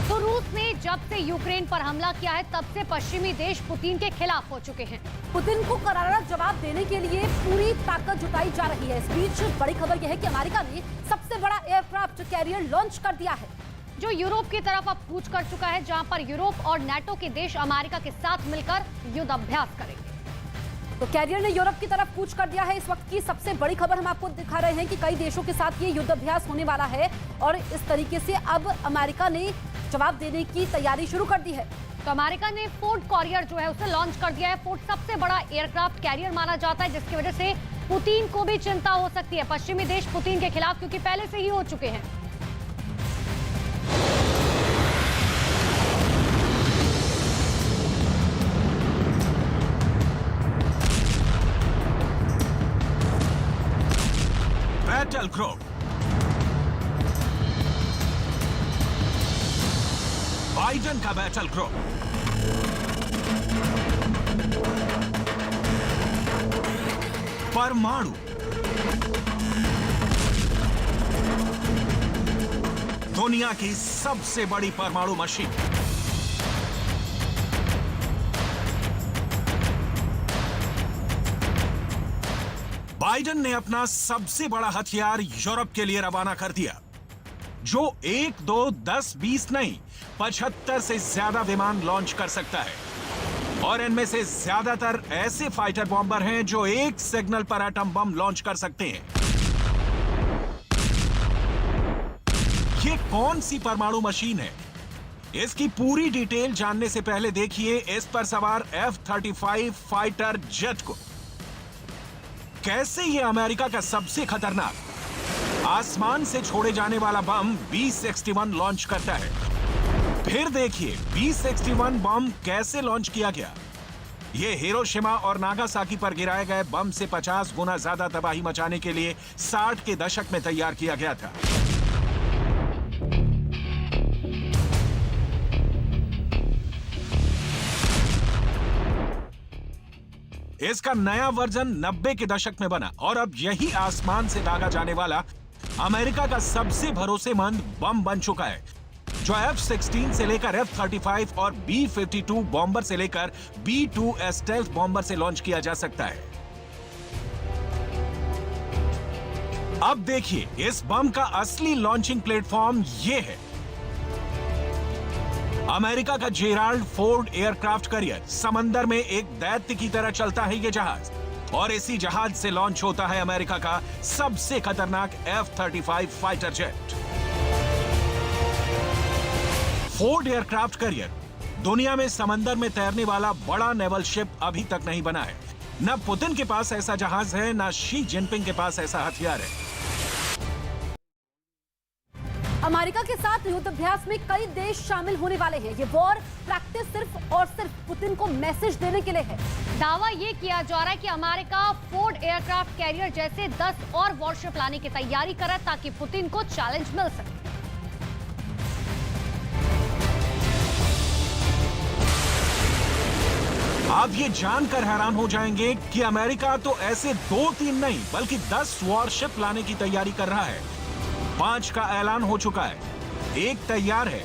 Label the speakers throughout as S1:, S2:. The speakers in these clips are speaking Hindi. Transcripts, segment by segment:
S1: तो रूस ने जब से यूक्रेन पर हमला किया है तब से पश्चिमी देश पुतिन के खिलाफ हो चुके हैं।
S2: पुतिन को करारा जवाब देने के लिए पूरी ताकत जुटाई जा रही है। इस बीच बड़ी खबर यह है कि अमेरिका ने सबसे बड़ा एयरक्राफ्ट कैरियर लॉन्च कर दिया है,
S1: जो यूरोप की तरफ अब कूच कर चुका है, जहां पर यूरोप और नाटो के देश अमेरिका के साथ मिलकर युद्ध अभ्यास करेंगे।
S2: तो कैरियर ने यूरोप की तरफ कूच कर दिया है। इस वक्त की सबसे बड़ी खबर हम आपको दिखा रहे हैं कि कई देशों के साथ ये युद्ध अभ्यास होने वाला है और इस तरीके से अब अमेरिका ने जवाब देने की तैयारी शुरू कर दी है।
S1: तो अमेरिका ने फोर्ड कॉरियर जो है उसे लॉन्च कर दिया है। फोर्ड सबसे बड़ा एयरक्राफ्ट कैरियर माना जाता है, जिसकी वजह से पुतिन को भी चिंता हो सकती है, पश्चिमी देश पुतिन के खिलाफ, क्योंकि पहले से ही हो चुके हैं।
S3: बैटल ग्रुप, बाइडन का बैटल ग्रुप, परमाणु, दुनिया की सबसे बड़ी परमाणु मशीन। बाइडन ने अपना सबसे बड़ा हथियार यूरोप के लिए रवाना कर दिया, जो 1, 2, 10, 20 नहीं 75 से ज्यादा विमान लॉन्च कर सकता है। और इनमें से ज्यादातर ऐसे फाइटर बॉम्बर हैं जो एक सिग्नल पर एटम बम लॉन्च कर सकते हैं। ये कौन सी परमाणु मशीन है, इसकी पूरी डिटेल जानने से पहले देखिए इस पर सवार F-35 फाइटर जेट को। कैसे ये अमेरिका का सबसे खतरनाक आसमान से छोड़े जाने वाला बम B-61 लॉन्च करता है। फिर देखिए B-61 बम कैसे लॉन्च किया गया। ये हिरोशिमा और नागासाकी पर गिराए गए बम से 50 गुना ज्यादा तबाही मचाने के लिए 60 के दशक में तैयार किया गया था। इसका नया वर्जन 90 के दशक में बना और अब यही आसमान से दागा जाने वाला अमेरिका का सबसे भरोसेमंद बम बन चुका है, जो F-16 से लेकर F-35 और B-52 बॉम्बर से लेकर B-2 स्टेल्थ बॉम्बर से लॉन्च किया जा सकता है। अब देखिए इस बम का असली लॉन्चिंग प्लेटफॉर्म ये है। अमेरिका का जेराल्ड फोर्ड एयरक्राफ्ट कैरियर। समंदर में एक दैत्य की तरह चलता है ये जहाज, और इसी जहाज से लॉन्च होता है अमेरिका का सबसे खतरनाक F-35 fighter jet. Ford aircraft carrier दुनिया में समंदर में तैरने वाला बड़ा नेवल शिप अभी तक नहीं बना है। न पुतिन के पास ऐसा जहाज है, न शी जिनपिंग के पास ऐसा हथियार है।
S2: अमेरिका के साथ युद्धाभ्यास में कई देश शामिल होने वाले हैं। ये वॉर प्रैक्टिस सिर्फ और सिर्फ पुतिन को मैसेज देने के लिए है।
S1: दावा ये किया जा रहा है कि अमेरिका फोर्ड एयरक्राफ्ट कैरियर जैसे 10 और वॉरशिप लाने की तैयारी करे, ताकि पुतिन को चैलेंज मिल सके।
S3: आप ये जानकर हैरान हो जाएंगे कि अमेरिका तो ऐसे 2-3 नहीं बल्कि 10 वॉरशिप लाने की तैयारी कर रहा है। 5 का ऐलान हो चुका है, 1 तैयार है।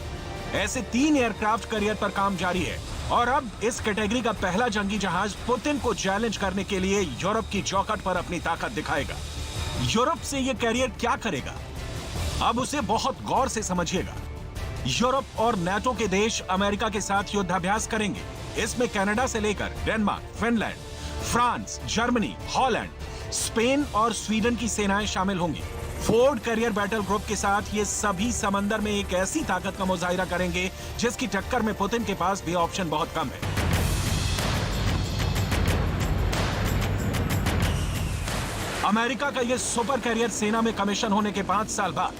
S3: ऐसे 3 एयरक्राफ्ट कैरियर पर काम जारी है और अब इस कैटेगरी का पहला जंगी जहाज पुतिन को चैलेंज करने के लिए यूरोप की चौखट पर अपनी ताकत दिखाएगा। यूरोप से यह कैरियर क्या करेगा, अब उसे बहुत गौर से समझिएगा। यूरोप और नाटो के देश अमेरिका के साथ युद्धाभ्यास करेंगे। इसमें कनाडा से लेकर Denmark, Finland, France, Germany, Holland, Spain और स्वीडन की सेनाएं शामिल होंगी। फोर्ड कैरियर बैटल ग्रुप के साथ ये सभी समंदर में एक ऐसी ताकत का मुजाहिरा करेंगे जिसकी टक्कर में पुतिन के पास भी ऑप्शन बहुत कम है। अमेरिका का ये सुपर कैरियर सेना में कमीशन होने के 5 साल बाद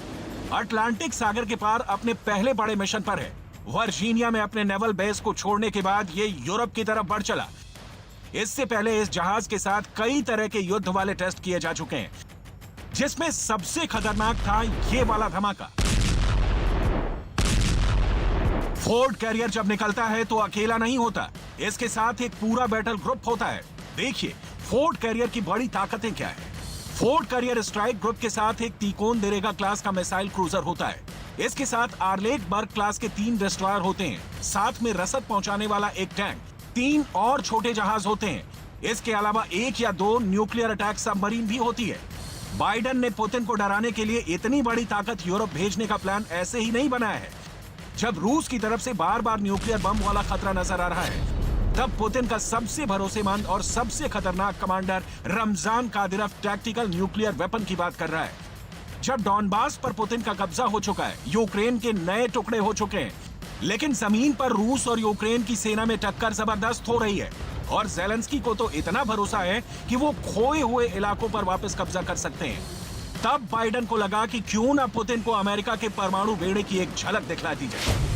S3: अटलांटिक सागर के पार अपने पहले बड़े मिशन पर है। वर्जीनिया में अपने नेवल बेस को छोड़ने के बाद ये यूरोप की तरफ बढ़ चला। इससे पहले इस जहाज के साथ कई तरह के युद्ध वाले टेस्ट किए जा चुके हैं, जिसमें सबसे खतरनाक था ये वाला धमाका। फोर्ड कैरियर जब निकलता है तो अकेला नहीं होता, इसके साथ एक पूरा बैटल ग्रुप होता है। देखिए फोर्ड कैरियर की बड़ी ताकतें क्या है। फोर्ड कैरियर स्ट्राइक ग्रुप के साथ एक तिकोन देरेगा क्लास का मिसाइल क्रूजर होता है। इसके साथ आर्लेटबर्ग क्लास के 3 डिस्ट्रॉयर होते हैं, साथ में रसद पहुंचाने वाला एक टैंक, 3 और छोटे जहाज होते हैं। इसके अलावा 1 या 2 न्यूक्लियर अटैक सबमरीन भी होती है। बाइडेन ने पुतिन को डराने के लिए इतनी बड़ी ताकत यूरोप भेजने का प्लान ऐसे ही नहीं बनाया है। जब रूस की तरफ से बार बार न्यूक्लियर बम वाला खतरा नजर आ रहा है, तब पुतिन का सबसे भरोसेमंद और सबसे खतरनाक commander Ramzan Kadyrov tactical nuclear weapon की बात कर रहा है। जब डॉनबास पर पुतिन का कब्जा हो चुका है, यूक्रेन के नए टुकड़े हो चुके हैं, लेकिन जमीन पर रूस और यूक्रेन की सेना में टक्कर जबरदस्त हो रही है और ज़ेलेंस्की को तो इतना भरोसा है कि वो खोए हुए इलाकों पर वापस कब्जा कर सकते हैं। तब बाइडेन को लगा कि क्यों ना पुतिन को अमेरिका के परमाणु बेड़े की एक झलक दिखला दी जाए।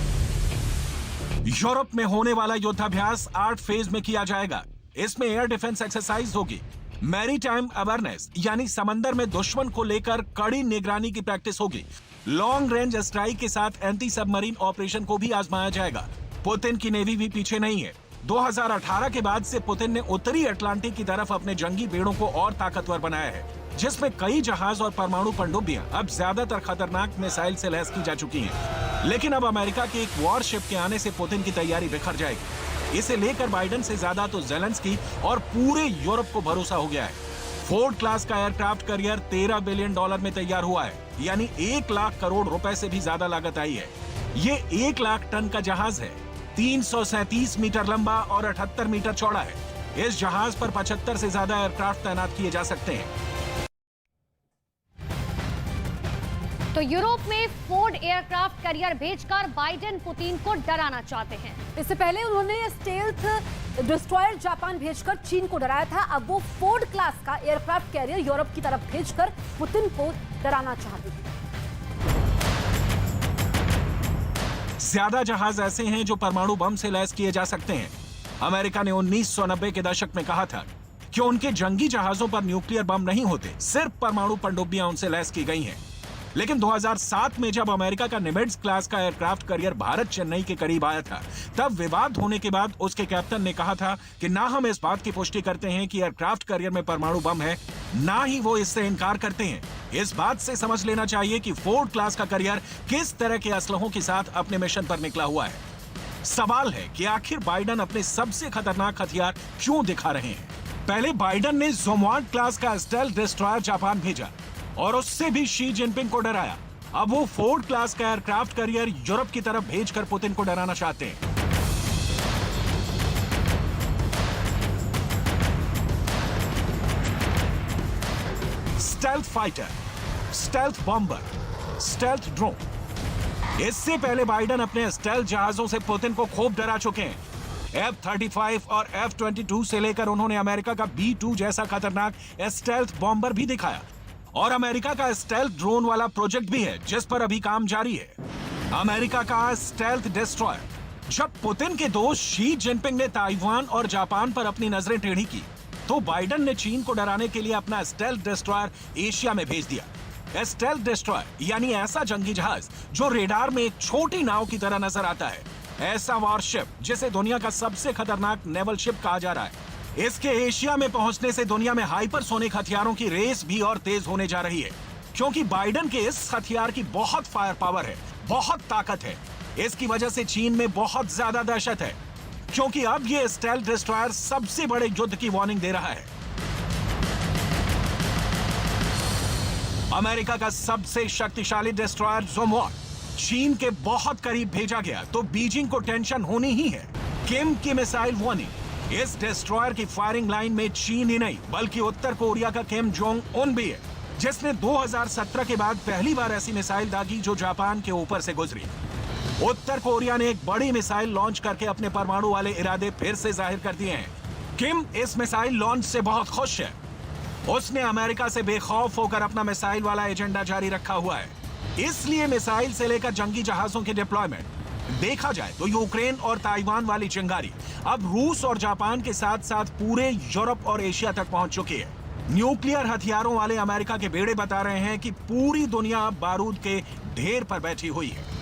S3: यूरोप में होने वाला युद्धाभ्यास 8 फेज में किया जाएगा। इसमें एयर डिफेंस एक्सरसाइज होगी, मैरीटाइम अवेयरनेस यानी समंदर में दुश्मन को लेकर कड़ी निगरानी की प्रैक्टिस होगी, लॉन्ग रेंज स्ट्राइक के साथ एंटी सबमरीन ऑपरेशन को भी आजमाया जाएगा। पुतिन की नेवी भी पीछे नहीं है। 2018 के बाद से पुतिन ने उत्तरी अटलांटिक की तरफ अपने जंगी बेड़ों को और ताकतवर बनाया है, जिसमें कई जहाज और परमाणु पनडुब्बियां अब ज्यादातर खतरनाक मिसाइल से लैस की जा चुकी हैं। लेकिन अब अमेरिका के एक वॉरशिप के आने से पुतिन की तैयारी बिखर जाएगी। इसे लेकर बाइडेन से ज्यादा तो ज़ेलेंस्की और पूरे यूरोप को भरोसा हो गया है। फोर्ड क्लास का एयरक्राफ्ट कैरियर $13 बिलियन में तैयार हुआ है, यानी 1 लाख करोड़ रुपए से भी ज्यादा लागत आई है। ये 1 लाख टन का जहाज है, 337 मीटर लंबा और 78 मीटर चौड़ा है। इस जहाज पर 75 से ज्यादा एयरक्राफ्ट तैनात किए जा सकते हैं।
S1: तो यूरोप में फोर्ड एयरक्राफ्ट कैरियर भेजकर बाइडेन पुतिन को डराना चाहते हैं।
S2: इससे पहले उन्होंने स्टेल्थ डिस्ट्रॉयर जापान भेजकर चीन को डराया था। अब वो फोर्ड क्लास का एयरक्राफ्ट कैरियर यूरोप की तरफ भेजकर पुतिन को डराना चाहते हैं।
S3: ज्यादा जहाज ऐसे हैं जो परमाणु बम से लैस किए जा सकते हैं। अमेरिका ने 1990 के दशक में कहा था कि उनके जंगी जहाजों पर न्यूक्लियर बम नहीं होते, सिर्फ परमाणु पनडुब्बियां उनसे लैस की गई हैं। लेकिन 2007 में जब अमेरिका का निमिट्ज क्लास का एयरक्राफ्ट कैरियर भारत चेन्नई के करीब आया था, तब विवाद होने के बाद उसके कैप्टन ने कहा था कि ना हम इस बात की पुष्टि करते हैं कि एयरक्राफ्ट कैरियर में परमाणु बम है, ना ही वो इससे इनकार करते हैं। इस बात से समझ लेना चाहिए कि फोर्ड क्लास का कैरियर किस तरह के असलहों के साथ अपने मिशन पर निकला हुआ है। सवाल है कि आखिर बाइडेन अपने सबसे खतरनाक हथियार क्यों दिखा रहे हैं। पहले बाइडेन ने जोमवार्ड क्लास का स्टेल्थ डिस्ट्रॉयर जापान भेजा और उससे भी शी जिनपिंग को डराया। अब वो फोर्ड क्लास का एयरक्राफ्ट कैरियर यूरोप की तरफ भेजकर पुतिन को डराना चाहते हैं। Stealth fighter, stealth bomber, stealth drone. इससे पहले बाइडेन अपने स्टेल्थ जहाजों से पुतिन को खूब डरा चुके हैं। F-35 और F-22 से लेकर उन्होंने अमेरिका का B-2 जैसा खतरनाक स्टेल्थ बॉम्बर भी दिखाया और अमेरिका का स्टेल्थ ड्रोन वाला प्रोजेक्ट भी है, जिस पर अभी काम जारी है। अमेरिका का स्टेल्थ डिस्ट्रॉयर। जब पुतिन के दोस्त शी जिनपिंग ने ताइवान और जापान पर अपनी नजरें टेढ़ी की, तो बाइडेन ने चीन को डराने के लिए अपना स्टेल्थ डिस्ट्रॉयर एशिया में भेज दिया। स्टेल्थ डिस्ट्रॉयर यानी ऐसा जंगी जहाज जो रेडार में एक छोटी नाव की तरह नजर आता है, ऐसा वॉरशिप जिसे दुनिया का सबसे खतरनाक नेवल शिप कहा जा रहा है। इसके एशिया में पहुंचने से दुनिया में हाइपरसोनिक हथियारों की रेस भी और तेज होने जा रही है, क्योंकि बाइडेन के इस हथियार की बहुत फायर पावर है, बहुत ताकत है। इसकी वजह से चीन में बहुत ज्यादा दहशत है, क्योंकि अब ये स्टेल्थ डिस्ट्रॉयर सबसे बड़े युद्ध की वार्निंग दे रहा है। अमेरिका का सबसे शक्तिशाली डिस्ट्रॉयर जोमवार्ड चीन के बहुत करीब भेजा गया तो बीजिंग को टेंशन होनी ही है। किम की मिसाइल वार्निंग। इस डिस्ट्रॉयर की फायरिंग लाइन में चीन ही नहीं बल्कि उत्तर कोरिया का किम जोंग उन भी है, जिसने 2017 के बाद पहली बार ऐसी मिसाइल दागी जो जापान के ऊपर से गुजरी। उत्तर कोरिया ने एक बड़ी मिसाइल लॉन्च करके अपने परमाणु वाले इरादे फिर से जाहिर कर दिए हैं। किम इस मिसाइल लॉन्च से बहुत खुश है। उसने अमेरिका से बेखौफ होकर अपना मिसाइल वाला एजेंडा जारी रखा हुआ है। इसलिए मिसाइल से लेकर जंगी जहाजों के डिप्लॉयमेंट देखा जाए तो यूक्रेन और ताइवान वाली चिंगारी अब रूस और जापान के साथ साथ पूरे यूरोप और एशिया तक पहुंच चुकी है। न्यूक्लियर हथियारों वाले अमेरिका के बेड़े बता रहे हैं कि पूरी दुनिया अब बारूद के ढेर पर बैठी हुई है।